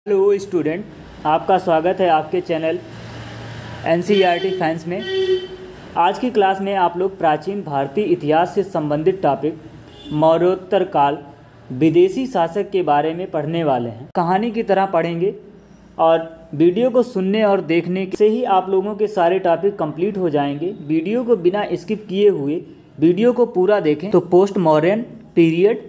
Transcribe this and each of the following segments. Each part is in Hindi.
हेलो स्टूडेंट, आपका स्वागत है आपके चैनल एनसीईआरटी फैंस में। आज की क्लास में आप लोग प्राचीन भारतीय इतिहास से संबंधित टॉपिक मौर्योत्तर काल विदेशी शासक के बारे में पढ़ने वाले हैं। कहानी की तरह पढ़ेंगे और वीडियो को सुनने और देखने से ही आप लोगों के सारे टॉपिक कंप्लीट हो जाएंगे। वीडियो को बिना स्किप किए हुए वीडियो को पूरा देखें तो पोस्ट मौर्यन पीरियड,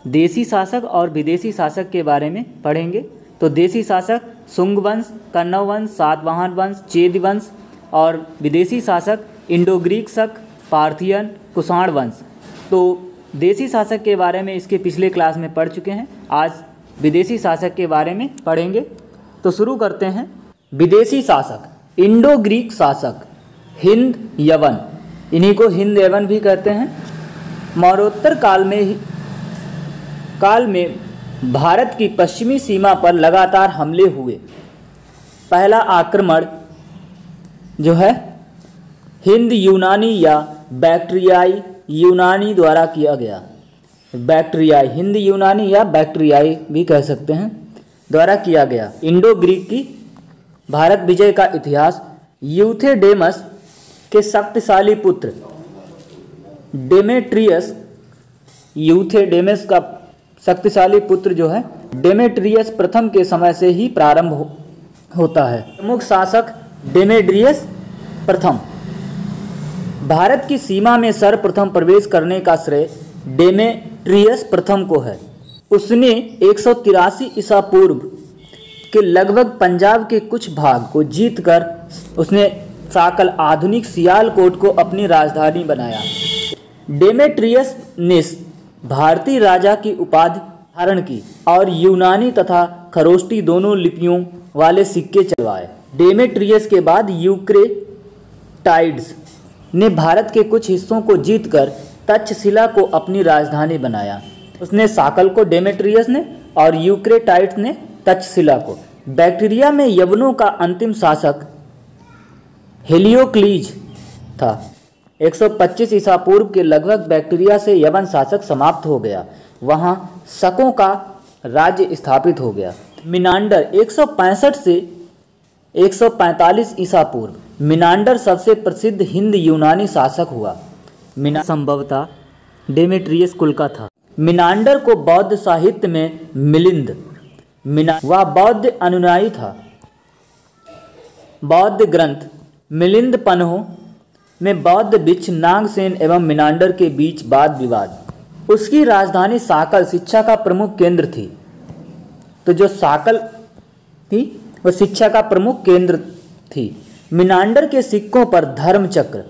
देसी शासक और विदेशी शासक के बारे में पढ़ेंगे। तो देसी शासक शुंग वंश, कण्व वंश, सातवाहन वंश, चेद वंश और विदेशी शासक इंडो ग्रीक शक, पार्थियन, कुषाण वंश। तो देसी शासक के बारे में इसके पिछले क्लास में पढ़ चुके हैं। आज विदेशी शासक के बारे में पढ़ेंगे। तो शुरू करते हैं। विदेशी शासक, इंडो ग्रीक शासक, हिंद यवन, इन्हीं को हिंद यवन भी कहते हैं। मौर्योत्तर काल में भारत की पश्चिमी सीमा पर लगातार हमले हुए। पहला आक्रमण जो है हिंद यूनानी या बैक्ट्रियाई यूनानी द्वारा किया गया। बैक्ट्रियाई, हिंद यूनानी या बैक्ट्रियाई भी कह सकते हैं, द्वारा किया गया। इंडो ग्रीक की भारत विजय का इतिहास। यूथेडेमस के शक्तिशाली पुत्र डेमेट्रियस, यूथेडेमस का शक्तिशाली पुत्र जो है डेमेट्रियस प्रथम के समय से ही प्रारंभ होता है। प्रमुख शासक डेमेट्रियस प्रथम। भारत की सीमा में सर्वप्रथम प्रवेश करने का श्रेय डेमेट्रियस प्रथम को है। उसने 183 ईसा पूर्व के लगभग पंजाब के कुछ भाग को जीतकर उसने साकल आधुनिक सियालकोट को अपनी राजधानी बनाया। डेमेट्रियस ने भारतीय राजा की उपाधि धारण की और यूनानी तथा खरोष्टी दोनों लिपियों वाले सिक्के चलवाए। डेमेट्रियस के बाद यूक्रेटाइड्स ने भारत के कुछ हिस्सों को जीतकर तक्षशिला को अपनी राजधानी बनाया। उसने साकल को डेमेट्रियस ने और यूक्रेटाइड्स ने तक्षशिला को। बैक्ट्रिया में यवनों का अंतिम शासक हेलियोक्लीज था। 125 ईसा पूर्व के लगभग बैक्ट्रिया से यवन शासक समाप्त हो गया। वहां शकों का राज्य स्थापित हो गया। मिनांडर 165 से 145 ईसा पूर्व। मिनांडर सबसे प्रसिद्ध हिंद यूनानी शासक हुआ। संभवतः डेमेट्रियस कुल का था। मिनांडर को बौद्ध साहित्य में मिलिंद, वह बौद्ध अनुयायी था। बौद्ध ग्रंथ मिलिंद पन्हों में बौद्ध भिक्ष नागसेन एवं मिनांडर के बीच वाद विवाद। उसकी राजधानी साकल शिक्षा का प्रमुख केंद्र थी। तो जो साकल थी वह शिक्षा का प्रमुख केंद्र थी। मिनांडर के सिक्कों पर धर्म चक्र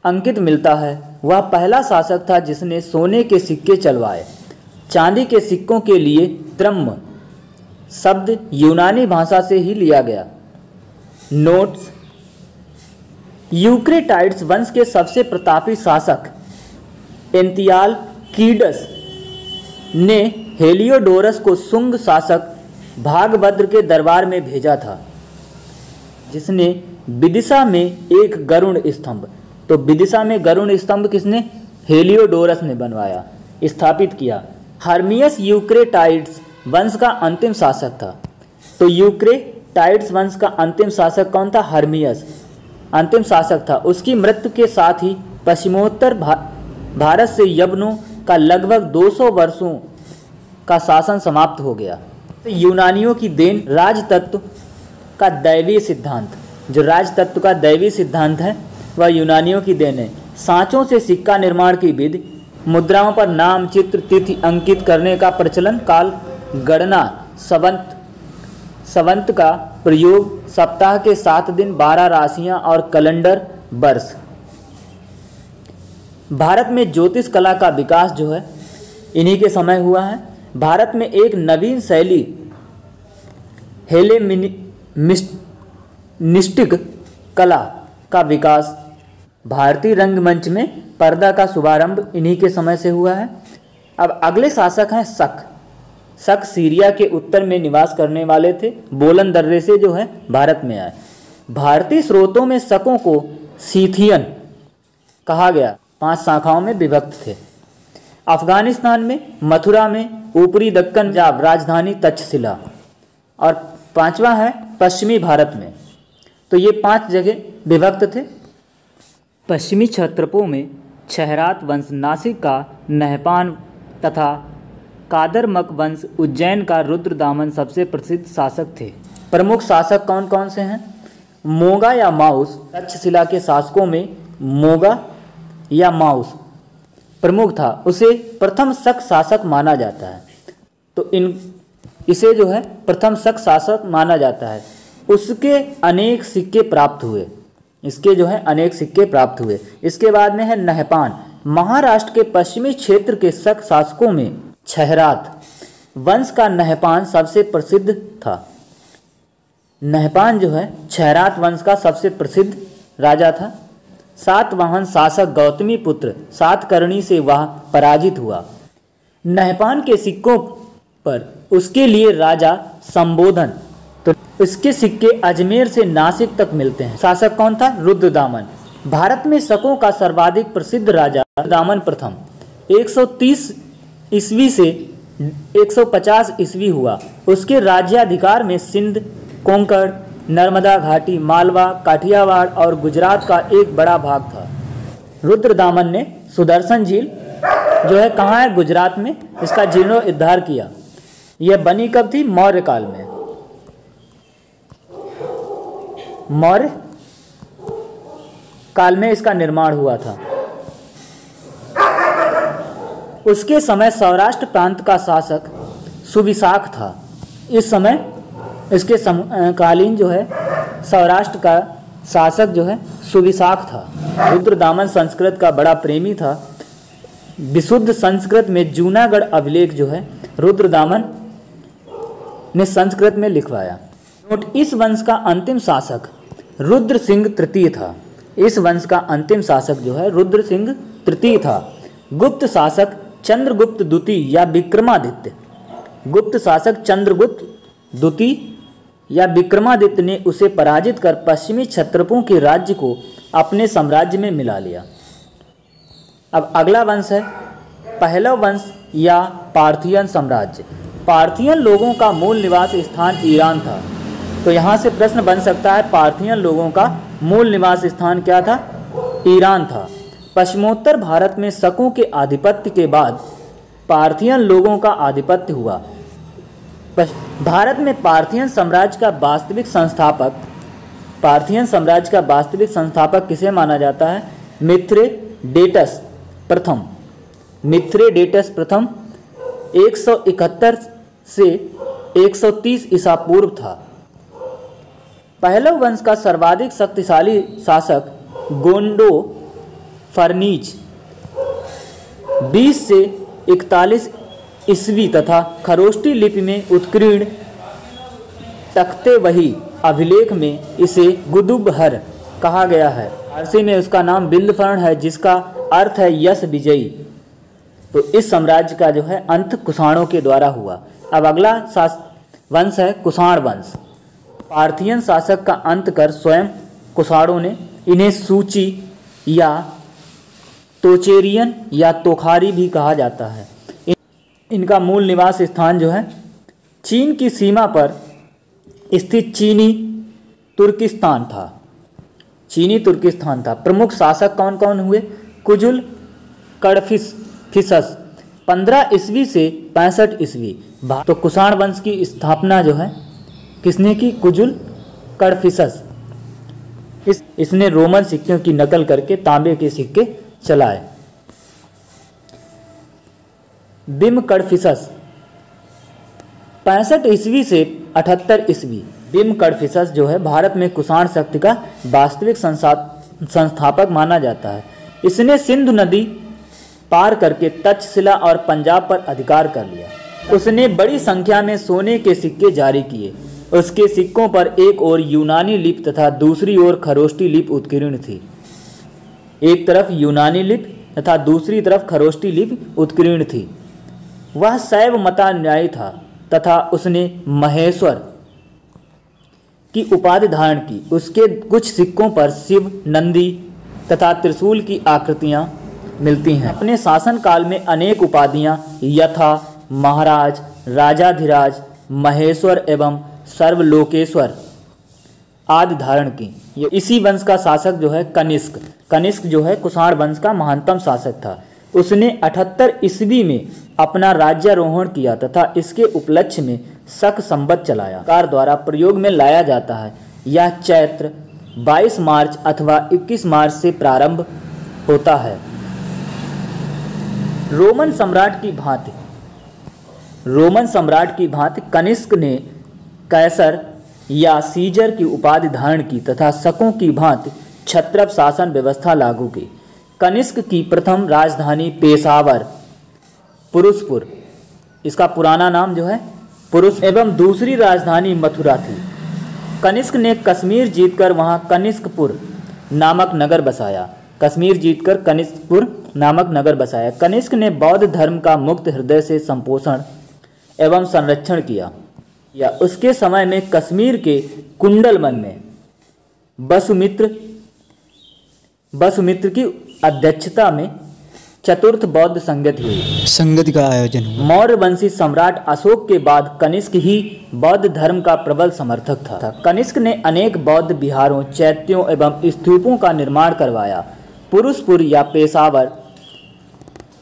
अंकित मिलता है। वह पहला शासक था जिसने सोने के सिक्के चलवाए। चांदी के सिक्कों के लिए द्रह्म शब्द यूनानी भाषा से ही लिया गया। नोट्स, यूक्रेटाइड्स वंश के सबसे प्रतापी शासक एंतियालकीडस ने हेलियोडोरस को शुंग शासक भागभद्र के दरबार में भेजा था, जिसने विदिशा में एक गरुड़ स्तंभ, तो विदिशा में गरुड़ स्तंभ किसने? हेलियोडोरस ने बनवाया, स्थापित किया। हर्मियस यूक्रेटाइड्स वंश का अंतिम शासक था। तो यूक्रेटाइड्स वंश का अंतिम शासक कौन था? हर्मियस अंतिम शासक था। उसकी मृत्यु के साथ ही पश्चिमोत्तर भारत से यवनों का लगभग 200 वर्षों का शासन समाप्त हो गया। तो यूनानियों की देन राजतत्व का दैवीय सिद्धांत, जो राजतत्व का दैवीय सिद्धांत है वह यूनानियों की देन है। सांचों से सिक्का निर्माण की विधि, मुद्राओं पर नाम, चित्र, तिथि अंकित करने का प्रचलन, काल गणना, संवत का प्रयोग, सप्ताह के 7 दिन, 12 राशियां और कैलेंडर वर्ष। भारत में ज्योतिष कला का विकास जो है इन्हीं के समय हुआ है। भारत में एक नवीन शैली हेलेनिस्टिक कला का विकास। भारतीय रंगमंच में पर्दा का शुभारंभ इन्हीं के समय से हुआ है। अब अगले शासक हैं शक। शक सीरिया के उत्तर में निवास करने वाले थे। बोलन दर्रे से जो है भारत में आए। भारतीय स्रोतों में शकों को सीथियन कहा गया। 5 शाखाओं में विभक्त थे। अफगानिस्तान में, मथुरा में, ऊपरी दक्कन, पंजाब, राजधानी तक्षशिला। और पांचवा है पश्चिमी भारत में। तो ये 5 जगह विभक्त थे। पश्चिमी क्षत्रपों में क्षहरात वंश नासिक का नहपान तथा कादरमक वंश उज्जैन का रुद्रदामन सबसे प्रसिद्ध शासक थे। प्रमुख शासक कौन कौन से हैं? मोगा या माउस, तक्षशिला के शासकों में मोगा या माउस प्रमुख था, उसे प्रथम शक शासक माना जाता है। तो इसे जो है प्रथम शक शासक माना जाता है। उसके अनेक सिक्के प्राप्त हुए, इसके जो है अनेक सिक्के प्राप्त हुए। इसके बाद में है नहपान। महाराष्ट्र के पश्चिमी क्षेत्र के शक शासकों में क्षहरात वंश का नहपान सबसे प्रसिद्ध था। नहपान जो है क्षहरात वंश का सबसे प्रसिद्ध राजा था। सातवाहन शासक गौतमी पुत्र सातकर्णी से वह पराजित हुआ। नहपान के सिक्कों पर उसके लिए राजा संबोधन, तो इसके सिक्के अजमेर से नासिक तक मिलते हैं। शासक कौन था? रुद्रदामन। भारत में शकों का सर्वाधिक प्रसिद्ध राजा रुद्रदामन प्रथम 130 ईस्वी से 150 ईस्वी हुआ। उसके राज्याधिकार में सिंध, कोंकण, नर्मदा घाटी, मालवा, काठियावाड़ और गुजरात का एक बड़ा भाग था। रुद्रदामन ने सुदर्शन झील जो है कहाँ है? गुजरात में। इसका जीर्णोद्धार किया। यह बनी कब थी? मौर्य काल में। मौर्य काल में इसका निर्माण हुआ था। उसके समय सौराष्ट्र प्रांत का शासक सुविशाख था। इस समय इसके समकालीन जो है सौराष्ट्र का शासक जो है सुविशाख था। रुद्रदामन संस्कृत का बड़ा प्रेमी था। विशुद्ध संस्कृत में जूनागढ़ अभिलेख जो है रुद्रदामन ने संस्कृत में लिखवाया। नोट, इस वंश का अंतिम शासक रुद्र सिंह तृतीय था। इस वंश का अंतिम शासक जो है रुद्र सिंह तृतीय था। गुप्त शासक चंद्रगुप्त द्वितीय या विक्रमादित्य, गुप्त शासक चंद्रगुप्त द्वितीय या विक्रमादित्य ने उसे पराजित कर पश्चिमी क्षत्रपों के राज्य को अपने साम्राज्य में मिला लिया। अब अगला वंश है पहलव वंश या पार्थियन साम्राज्य। पार्थियन लोगों का मूल निवास स्थान ईरान था। तो यहाँ से प्रश्न बन सकता है पार्थियन लोगों का मूल निवास स्थान क्या था? ईरान था। पश्चिमोत्तर भारत में शकों के आधिपत्य के बाद पार्थियन लोगों का आधिपत्य हुआ। भारत में पार्थियन साम्राज्य का वास्तविक संस्थापक किसे माना जाता है? मिथ्रेडेटस प्रथम। मिथ्रेडेटस प्रथम 171 से 130 ईसा पूर्व था। पहलव वंश का सर्वाधिक शक्तिशाली शासक गोंडो फर्नीज 20 से 41 ईस्वी तथा खरोष्टी लिपि में उत्कीर्ण तख्ते वही अभिलेख में इसे गुदुबहर कहा गया है। फारसी में उसका नाम बिल्दफर्ण है, जिसका अर्थ है यश विजयी। तो इस साम्राज्य का जो है अंत कुषाणों के द्वारा हुआ। अब अगला वंश है कुषाण वंश। पार्थियन शासक का अंत कर स्वयं कुषाणों ने, इन्हें सूची या तोचेरियन या तोखारी भी कहा जाता है। इनका मूल निवास स्थान जो है चीन की सीमा पर स्थित चीनी तुर्किस्तान था। चीनी तुर्किस्तान था। प्रमुख शासक कौन कौन हुए? कुजुल कडफिसस 15 ईस्वी से 65 ईस्वी। तो कुषाण वंश की स्थापना जो है किसने की? कुजुल कडफिसस। इसने रोमन सिक्कों की नकल करके तांबे के सिक्के चलाए। बिम कडफिसस 65 ईस्वी से 78 ईस्वी। बिम कडफिसस जो है भारत में कुषाण शक्ति का वास्तविक संस्थापक माना जाता है। इसने सिंधु नदी पार करके तक्षशिला और पंजाब पर अधिकार कर लिया। उसने बड़ी संख्या में सोने के सिक्के जारी किए। उसके सिक्कों पर एक ओर यूनानी लिपि तथा दूसरी ओर खरोष्टी लिपि उत्कीर्ण थी। एक तरफ यूनानी लिपि तथा दूसरी तरफ खरोष्टी लिपि उत्कीर्ण थी। वह शैव मतानुयायी था तथा उसने महेश्वर की उपाधि धारण की। उसके कुछ सिक्कों पर शिव, नंदी तथा त्रिशूल की आकृतियां मिलती हैं। अपने शासनकाल में अनेक उपाधियां यथा महाराज, राजाधिराज, महेश्वर एवं सर्वलोकेश्वर आदि धारण की। ये इसी वंश का शासक जो है कनिष्क, कनिष्क जो है कुषाण वंश का महानतम शासक था। उसने 78 ईस्वी में अपना राज्यारोहण किया तथा इसके उपलक्ष्य में शक संवत चलाया। सरकार द्वारा प्रयोग में लाया जाता है। यह चैत्र 22 मार्च अथवा 21 मार्च से प्रारंभ होता है। रोमन सम्राट की भांति कनिष्क ने कैसर या सीजर की उपाधि धारण की तथा शकों की भांति क्षत्रप शासन व्यवस्था लागू की। कनिष्क की प्रथम राजधानी पेशावर पुरुषपुर, इसका पुराना नाम जो है पुरुष, एवं दूसरी राजधानी मथुरा थी। कनिष्क ने कश्मीर जीतकर वहां कनिष्कपुर नामक नगर बसाया। कनिष्क ने बौद्ध धर्म का मुक्त हृदय से संपोषण एवं संरक्षण किया। या उसके समय में कश्मीर के कुंडलवन में वसुमित्र की अध्यक्षता में चतुर्थ बौद्ध संगति का आयोजन हुआ। मौर्य वंशी सम्राट अशोक के बाद कनिष्क ही बौद्ध धर्म का प्रबल समर्थक था। कनिष्क ने अनेक बौद्ध विहारों, चैत्यों एवं स्तूपों का निर्माण करवाया। पुरुषपुर या पेशावर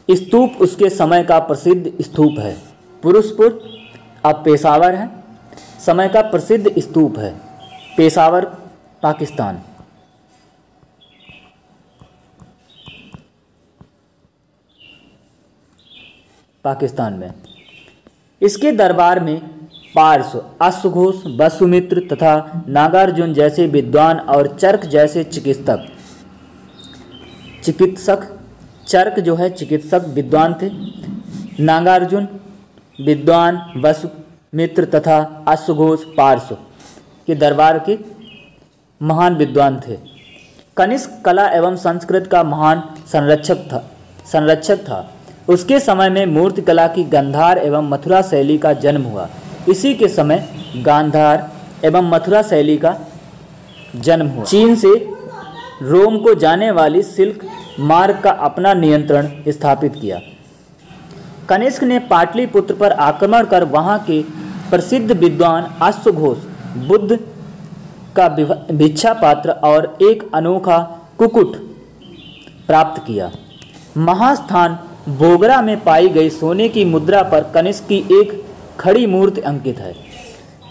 स्तूप उसके समय का प्रसिद्ध स्तूप है। पुरुषपुर अब पेशावर है, समय का प्रसिद्ध स्तूप है। पेशावर पाकिस्तान में। इसके दरबार में पार्श्व, अश्वघोष, वसुमित्र तथा नागार्जुन जैसे विद्वान और चर्क जैसे चर्क जो है चिकित्सक विद्वान थे। नागार्जुन विद्वान, वसुमित्र तथा अश्वघोष पार्श्व के दरबार के महान विद्वान थे। कनिष्क कला एवं संस्कृत का महान संरक्षक था। उसके समय में मूर्ति कला की गांधार एवं मथुरा शैली का जन्म हुआ। इसी के समय गांधार एवं मथुरा शैली का जन्म हुआ। चीन से रोम को जाने वाली सिल्क मार्ग का अपना नियंत्रण स्थापित किया। कनिष्क ने पाटलिपुत्र पर आक्रमण कर वहां के प्रसिद्ध विद्वान अश्वघोष, बुद्ध का भिक्षा पात्र और एक अनोखा कुकुट प्राप्त किया। महास्थान बोगरा में पाई गई सोने की मुद्रा पर कनिष्क की एक खड़ी मूर्ति अंकित है।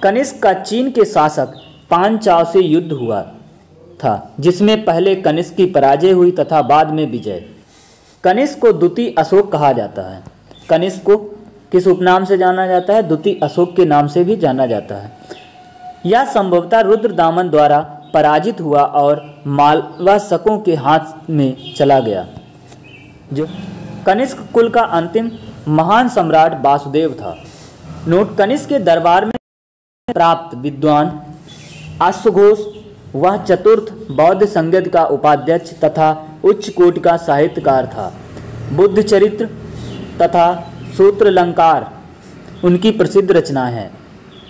कनिष्क का चीन के शासक पांचाल से युद्ध हुआ था, जिसमें पहले कनिष्क की पराजय हुई तथा बाद में विजय। कनिष्क को द्वितीय अशोक कहा जाता है। कनिष्क को किस उपनाम से जाना जाता है? द्वितीय अशोक के नाम से भी जाना जाता है। यह संभवतः रुद्रदामन द्वारा पराजित हुआ और मालवा शकों के हाथ में चला गया। जो कनिष्क कुल का अंतिम महान सम्राट वासुदेव था। नोट: कनिष्क के दरबार में प्राप्त विद्वान अश्वघोष वह चतुर्थ बौद्ध संगत का उपाध्यक्ष तथा उच्च कोटि का साहित्यकार था। बुद्ध चरित्र तथा सूत्रालंकार उनकी प्रसिद्ध रचनाएं हैं।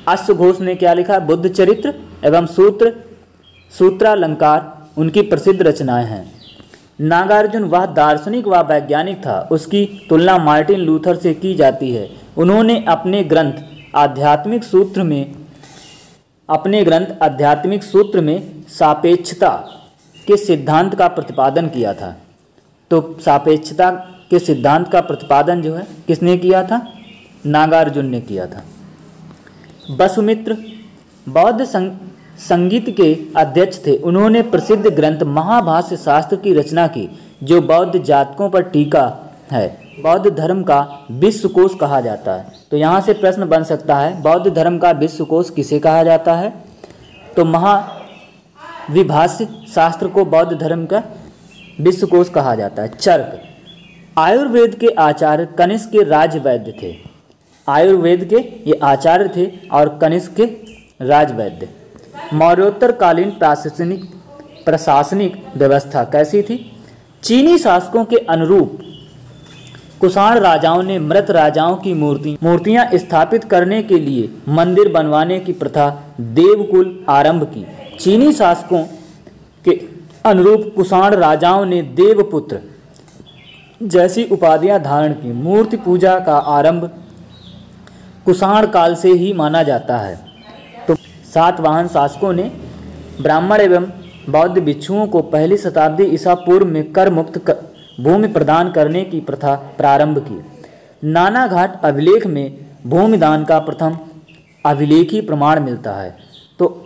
अश्वघोष ने क्या लिखा? बुद्ध चरित्र एवं सूत्रालंकार उनकी प्रसिद्ध रचनाएं हैं। नागार्जुन वह दार्शनिक व वैज्ञानिक था। उसकी तुलना मार्टिन लूथर से की जाती है। उन्होंने अपने ग्रंथ आध्यात्मिक सूत्र में सापेक्षता के सिद्धांत का प्रतिपादन किया था। तो सापेक्षता के सिद्धांत का प्रतिपादन जो है किसने किया था? नागार्जुन ने किया था। वसुमित्र बौद्ध संगीत के अध्यक्ष थे। उन्होंने प्रसिद्ध ग्रंथ महाभाष्य शास्त्र की रचना की, जो बौद्ध जातकों पर टीका है। बौद्ध धर्म का विश्वकोश कहा जाता है। तो यहाँ से प्रश्न बन सकता है, बौद्ध धर्म का विश्वकोश किसे कहा जाता है? तो महाविभाष्य शास्त्र को बौद्ध धर्म का विश्वकोश कहा जाता है। चर्क आयुर्वेद के आचार्य कनिष्क के राजवैद्य थे। आयुर्वेद के ये आचार्य थे और कनिष्क के राजवैद्य। मौर्योत्तर कालीन प्रशासनिक व्यवस्था कैसी थी? चीनी शासकों के अनुरूप कुषाण राजाओं ने मृत राजाओं की मूर्तियां स्थापित करने के लिए मंदिर बनवाने की प्रथा देवकुल आरंभ की। चीनी शासकों के अनुरूप कुषाण राजाओं ने देवपुत्र जैसी उपाधियां धारण की। मूर्ति पूजा का आरंभ कुषाण काल से ही माना जाता है। तो सातवाहन शासकों ने ब्राह्मण एवं बौद्ध भिक्षुओं को पहली शताब्दी ईसा पूर्व में कर मुक्त भूमि प्रदान करने की प्रथा प्रारंभ की। नानाघाट अभिलेख में भूमिदान का प्रथम अभिलेखी प्रमाण मिलता है। तो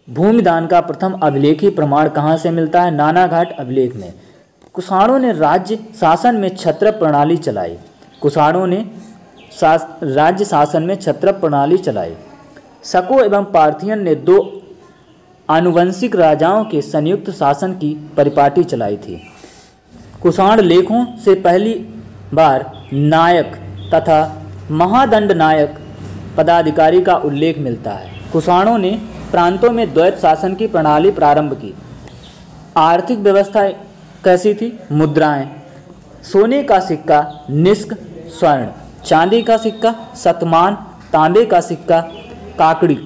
भूमिदान का प्रथम अभिलेखी प्रमाण कहाँ से मिलता है? नानाघाट अभिलेख में। कुषाणों ने राज्य शासन में क्षत्रप प्रणाली चलाई। कुषाणों ने राज्य शासन में क्षत्रप प्रणाली चलाई। शको एवं पार्थियन ने दो आनुवंशिक राजाओं के संयुक्त शासन की परिपाटी चलाई थी। कुषाण लेखों से पहली बार नायक तथा महादंड नायक पदाधिकारी का उल्लेख मिलता है। कुषाणों ने प्रांतों में द्वैत शासन की प्रणाली प्रारंभ की। आर्थिक व्यवस्था कैसी थी? मुद्राएं, सोने का सिक्का निष्क स्वर्ण, चांदी का सिक्का शतमान, तांबे का सिक्का काकड़ी।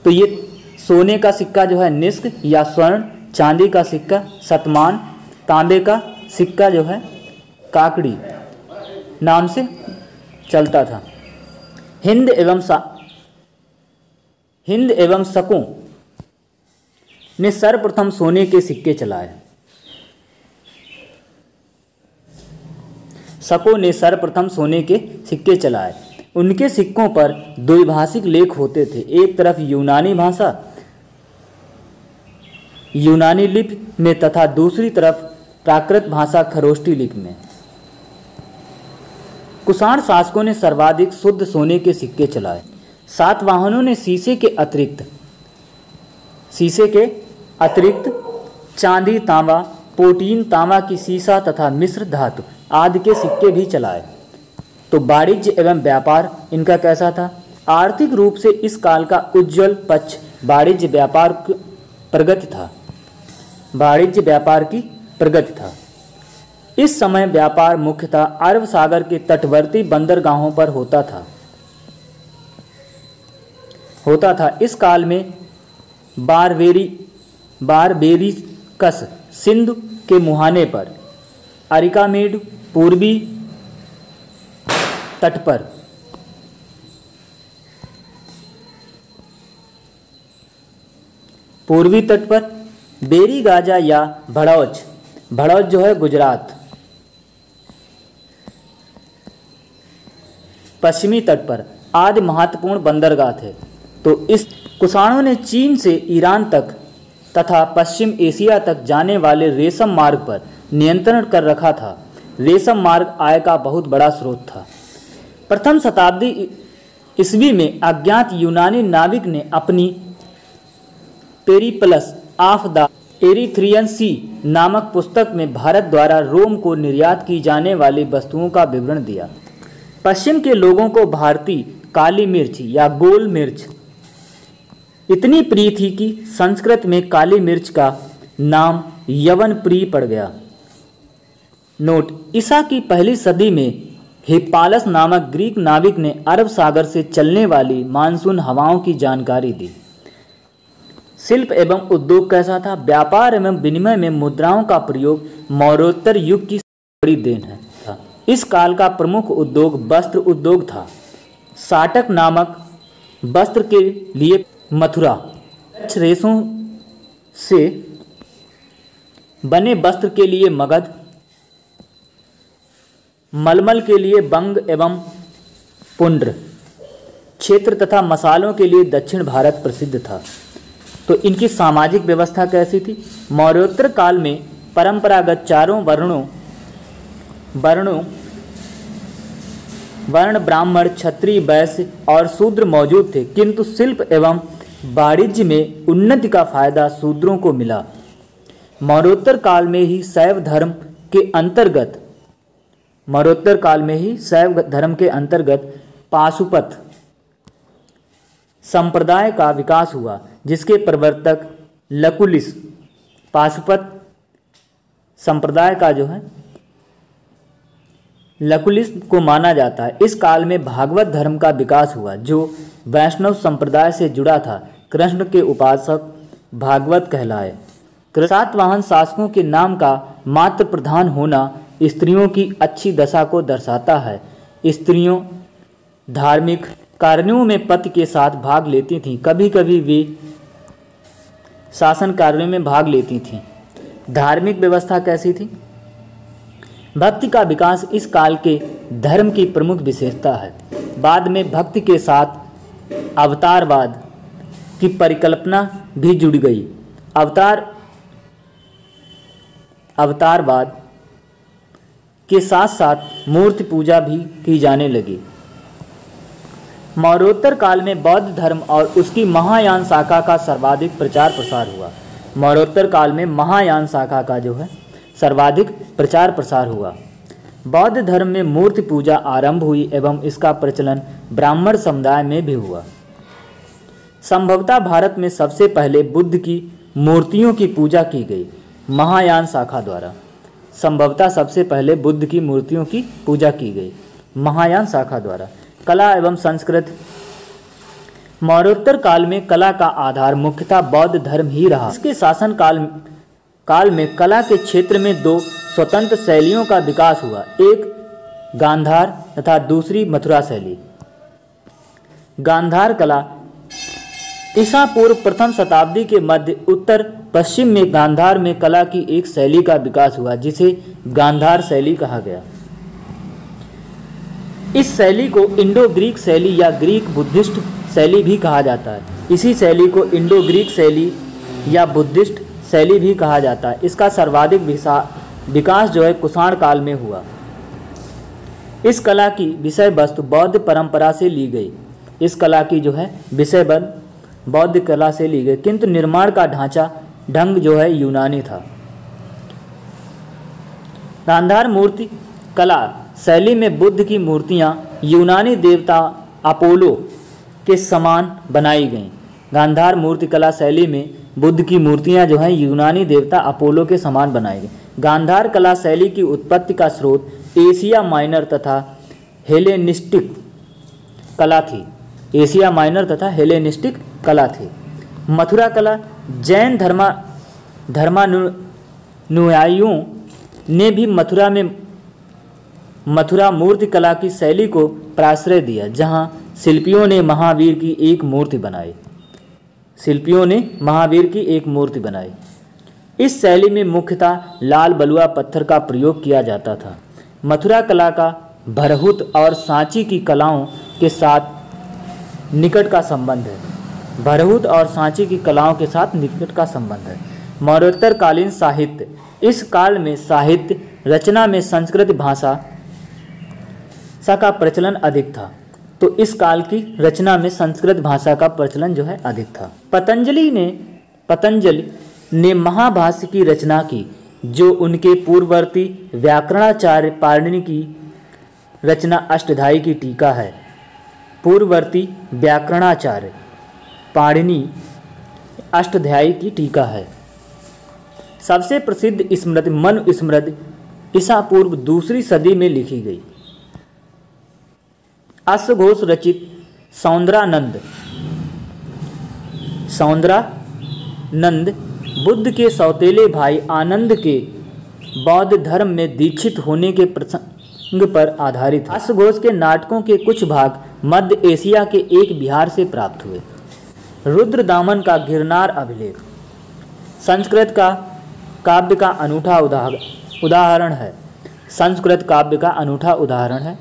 तो ये सोने का सिक्का जो है निष्क या स्वर्ण, चांदी का सिक्का शतमान, तांबे का सिक्का जो है काकड़ी नाम से चलता था। हिंद एवं शकों ने सर्वप्रथम सोने के सिक्के चलाए। शकों ने सर्वप्रथम सोने के सिक्के चलाए। उनके सिक्कों पर द्विभाषिक लेख होते थे। एक तरफ यूनानी भाषा यूनानी लिपि में तथा दूसरी तरफ प्राकृत भाषा खरोष्टी लिपि में। कुषाण शासकों ने सर्वाधिक शुद्ध सोने के सिक्के चलाए। सातवाहनों ने शीशे के अतिरिक्त चांदी, तांबा, पोटीन, तांबा की सीसा तथा मिश्र धातु आदि के सिक्के भी चलाए। तो वाणिज्य एवं व्यापार इनका कैसा था? आर्थिक रूप से इस काल का उज्ज्वल पक्ष वाणिज्य व्यापार की प्रगति था। इस समय व्यापार मुख्यतः अरब सागर के तटवर्ती बंदरगाहों पर होता था। इस काल में बारबेरिकस सिंधु के मुहाने पर, अरिकामेड पूर्वी तट पर, बेरी गाजा या भड़ौच जो है गुजरात, पश्चिमी तट पर आदि महत्वपूर्ण बंदरगाह थे। तो इस कुषाणों ने चीन से ईरान तक तथा पश्चिम एशिया तक जाने वाले रेशम मार्ग पर नियंत्रण कर रखा था। रेशम मार्ग आय का बहुत बड़ा स्रोत था। प्रथम शताब्दी ईस्वी में अज्ञात यूनानी नाविक ने अपनी पेरिप्लस ऑफ द एरिथ्रियन सी नामक पुस्तक में भारत द्वारा रोम को निर्यात की जाने वाली वस्तुओं का विवरण दिया। पश्चिम के लोगों को भारतीय काली मिर्च या गोल मिर्च इतनी प्रिय थी कि संस्कृत में काली मिर्च का नाम यवन प्रिय पड़ गया। नोट: ईसा की पहली सदी में हिप्पालस नामक ग्रीक नाविक ने अरब सागर से चलने वाली मानसून हवाओं की जानकारी दी। शिल्प एवं उद्योग कैसा था? व्यापार एवं विनिमय में मुद्राओं का प्रयोग मौर्योत्तर युग की बड़ी देन है। इस काल का प्रमुख उद्योग वस्त्र उद्योग था। साटक नामक वस्त्र के लिए मथुरा, रेशों से बने वस्त्र के लिए मगध, मलमल के लिए बंग एवं पुंड्र क्षेत्र तथा मसालों के लिए दक्षिण भारत प्रसिद्ध था। तो इनकी सामाजिक व्यवस्था कैसी थी? मौर्योत्तर काल में परंपरागत चारों वर्ण ब्राह्मण, क्षत्रिय, वैश्य और शूद्र मौजूद थे, किंतु शिल्प एवं वाणिज्य में उन्नति का फायदा शूद्रों को मिला। मौर्योत्तर काल में ही शैव धर्म के अंतर्गत पाशुपत संप्रदाय का विकास हुआ, जिसके प्रवर्तक लकुलिस पाशुपत संप्रदाय का जो है लकुलिस को माना जाता है। इस काल में भागवत धर्म का विकास हुआ, जो वैष्णव संप्रदाय से जुड़ा था। कृष्ण के उपासक भागवत कहलाए। सातवाहन शासकों के नाम का मात्र प्रधान होना स्त्रियों की अच्छी दशा को दर्शाता है। स्त्रियों धार्मिक कार्यों में पति के साथ भाग लेती थीं, कभी कभी वे शासन कार्यों में भाग लेती थीं। धार्मिक व्यवस्था कैसी थी? भक्ति का विकास इस काल के धर्म की प्रमुख विशेषता है। बाद में भक्ति के साथ अवतारवाद की परिकल्पना भी जुड़ गई। अवतारवाद के साथ साथ मूर्ति पूजा भी की जाने लगी। मौर्योत्तर काल में बौद्ध धर्म और उसकी महायान शाखा का सर्वाधिक प्रचार प्रसार हुआ। मौर्योत्तर काल में महायान शाखा का जो है सर्वाधिक प्रचार प्रसार हुआ। बौद्ध धर्म में मूर्ति पूजा आरंभ हुई एवं इसका प्रचलन ब्राह्मण समुदाय में भी हुआ। संभवतः भारत में सबसे पहले बुद्ध की मूर्तियों की पूजा की गई महायान शाखा द्वारा। संभवतः सबसे पहले बुद्ध की मूर्तियों की पूजा की गई महायान शाखा द्वारा। कला एवं संस्कृति। मौर्योत्तर काल में कला का आधार मुख्यतः बौद्ध धर्म ही रहा। इसके शासन काल में कला के क्षेत्र में दो स्वतंत्र शैलियों का विकास हुआ, एक गांधार तथा दूसरी मथुरा शैली। गांधार कला ईसा पूर्व प्रथम शताब्दी के मध्य उत्तर पश्चिम में गांधार में कला की एक शैली का विकास हुआ जिसे गांधार शैली कहा गया। इस शैली को इंडो ग्रीक शैली या ग्रीक बुद्धिस्ट शैली भी कहा जाता है। इसी शैली को इंडो ग्रीक शैली या बुद्धिस्ट शैली भी कहा जाता है। इसका सर्वाधिक विकास जो है कुषाण काल में हुआ। इस कला की विषय वस्तु बौद्ध परंपरा से ली गई। इस कला की जो है विषय बौद्ध कला से ली गई, किंतु निर्माण का ढंग जो है यूनानी था। गांधार मूर्ति कला शैली में बुद्ध की मूर्तियां यूनानी देवता अपोलो के समान बनाई गईं। गांधार मूर्ति कला शैली में बुद्ध की मूर्तियां जो हैं यूनानी देवता अपोलो के समान बनाई गई। गांधार कला शैली की उत्पत्ति का स्रोत एशिया माइनर तथा हेलेनिस्टिक कला थी। एशिया माइनर तथा हेलेनिस्टिक कला थी। मथुरा कला जैन धर्मानुयायियों ने भी मथुरा मूर्ति कला की शैली को प्राश्रय दिया, जहां शिल्पियों ने महावीर की एक मूर्ति बनाई। इस शैली में मुख्यतः लाल बलुआ पत्थर का प्रयोग किया जाता था। मथुरा कला का भरहुत और सांची की कलाओं के साथ निकट का संबंध है। भरहुत और सांची की कलाओं के साथ निकट का संबंध है। मौर्योत्तर कालीन साहित्य। इस काल में साहित्य रचना में संस्कृत भाषा का प्रचलन अधिक था। तो इस काल की रचना में संस्कृत भाषा का प्रचलन जो है अधिक था। पतंजलि ने महाभाष्य की रचना की, जो उनके पूर्ववर्ती व्याकरणाचार्य पाणिनि की रचना अष्टाध्यायी की टीका है। पूर्ववर्ती व्याकरणाचार्य पाणिनि अष्टाध्यायी की टीका है। सबसे प्रसिद्ध स्मृति मनुस्मृति ईसा पूर्व दूसरी सदी में लिखी गई। अश्वघोष रचित सौंदरानंद बुद्ध के सौतेले भाई आनंद के बौद्ध धर्म में दीक्षित होने के प्रसंग पर आधारित है। अश्वघोष के नाटकों के कुछ भाग मध्य एशिया के एक बिहार से प्राप्त हुए। रुद्रदामन का गिरनार अभिलेख संस्कृत का काव्य का अनूठा उदाहरण है। संस्कृत काव्य का अनूठा उदाहरण है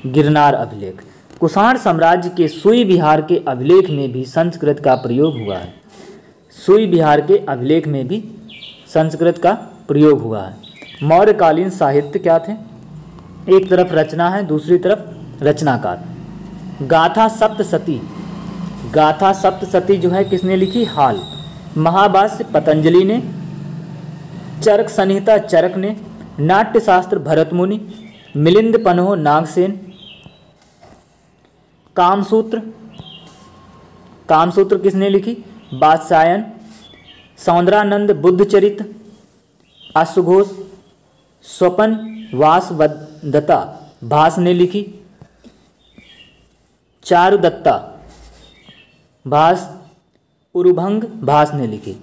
गिरनार अभिलेख। कुषाण साम्राज्य के सुई विहार के अभिलेख में भी संस्कृत का प्रयोग हुआ है। सुई विहार के अभिलेख में भी संस्कृत का प्रयोग हुआ है। मौर्यकालीन साहित्य क्या थे? एक तरफ रचना है, दूसरी तरफ रचनाकार। गाथा सप्तशती जो है किसने लिखी? हाल। महाभाष्य पतंजलि ने, चरक संहिता चरक ने, नाट्यशास्त्र भरतमुनि, मिलिंद पन्हो नागसेन, कामसूत्र किसने लिखी? वात्स्यायन, सौंदरानंद बुद्धचरित, अश्वघोष, स्वपन वासवदत्ता भास ने लिखी, चारुदत्ता भास, उरुभंग भास ने लिखी।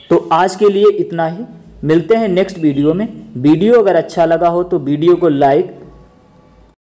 तो आज के लिए इतना ही, मिलते हैं नेक्स्ट वीडियो में। वीडियो अगर अच्छा लगा हो तो वीडियो को लाइक